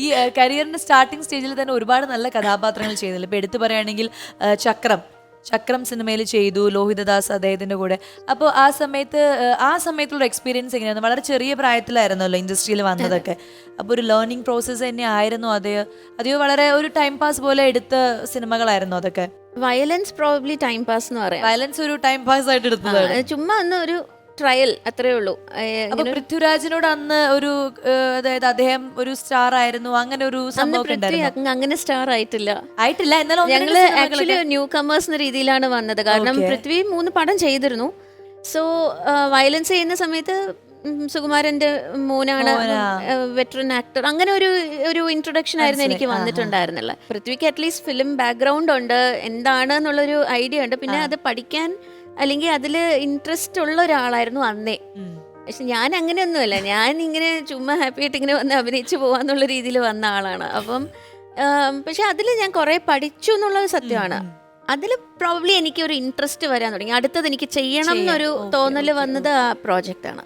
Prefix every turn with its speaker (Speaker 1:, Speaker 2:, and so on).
Speaker 1: ഈ കരിയറിന്റെ സ്റ്റാർട്ടിംഗ് സ്റ്റേജിൽ തന്നെ ഒരുപാട് നല്ല കഥാപാത്രങ്ങൾ ചെയ്യുന്നില്ല. ഇപ്പൊ എടുത്തു പറയുകയാണെങ്കിൽ ചക്രം സിനിമയിൽ ചെയ്തു, ലോഹിതദാസ് അദ്ദേഹത്തിന്റെ കൂടെ. അപ്പോൾ ആ സമയത്തുള്ള എക്സ്പീരിയൻസ് എങ്ങനെയായിരുന്നു? വളരെ ചെറിയ പ്രായത്തിലായിരുന്നല്ലോ ഇൻഡസ്ട്രിയിൽ വന്നതൊക്കെ. അപ്പോൾ ഒരു ലേണിംഗ് പ്രോസസ്സ് തന്നെ ആയിരുന്നു അതെയോ വളരെ ഒരു ടൈം പാസ് പോലെ എടുത്ത സിനിമകളായിരുന്നു അതൊക്കെ?
Speaker 2: വയലൻസ് പ്രോബബ്ലി ടൈം പാസ് എന്ന് പറയാം.
Speaker 1: വയലൻസ് ഒരു ടൈം പാസ് ആയിട്ട് എടുത്തതാണ്.
Speaker 2: ചുമ്മാ ഒന്ന് ഒരു ട്രയൽ, അത്രേ ഉള്ളൂ.
Speaker 1: അപ്പൊ പൃഥ്വിരാജിനോട് അന്ന് ഒരു അതായത് അദ്ദേഹം ഒരു സ്റ്റാർ ആയിരുന്നു, അങ്ങനെ ഒരു സംഭവം
Speaker 2: അങ്ങനെ സ്റ്റാർ ആയിട്ടില്ല.
Speaker 1: എന്നാലും
Speaker 2: ഞങ്ങള് ആക്ച്വലി ന്യൂ കമേഴ്സ് എന്ന രീതിയിലാണ് വന്നത്. കാരണം പൃഥ്വി 3 പടം ചെയ്തിരുന്നു. സോ വയലൻസ് ചെയ്യുന്ന സമയത്ത് സുകുമാരന്റെ മോനാണ് വെറ്ററൻ ആക്ടർ, അങ്ങനെ ഒരു ഇൻട്രൊഡക്ഷൻ ആയിരുന്നു എനിക്ക് വന്നിട്ടുണ്ടായിരുന്നില്ല. പൃഥ്വിക്ക് അറ്റ്ലീസ്റ്റ് ഫിലിം ബാക്ക്ഗ്രൗണ്ട് ഉണ്ട്, എന്താണ് എന്നുള്ളൊരു ഐഡിയ ഉണ്ട്. പിന്നെ അത് പഠിക്കാൻ അല്ലെങ്കിൽ അതിൽ ഇൻട്രസ്റ്റ് ഉള്ള ഒരാളായിരുന്നു അന്നേ. പക്ഷെ ഞാൻ അങ്ങനെയൊന്നുമല്ല, ഞാൻ ഇങ്ങനെ ചുമ്മാ ഹാപ്പി ആയിട്ട് ഇങ്ങനെ വന്ന് അഭിനയിച്ചു പോവാന്നുള്ള രീതിയിൽ വന്ന ആളാണ്. അപ്പം പക്ഷെ അതിൽ ഞാൻ കുറേ പഠിച്ചു എന്നുള്ളത് സത്യമാണ്. അതിൽ പ്രോബ്ലി എനിക്ക് ഒരു ഇൻട്രസ്റ്റ് വരാൻ തുടങ്ങി. അടുത്തത് എനിക്ക് ചെയ്യണം എന്നൊരു തോന്നൽ വന്നത് ആ പ്രോജക്റ്റാണ്.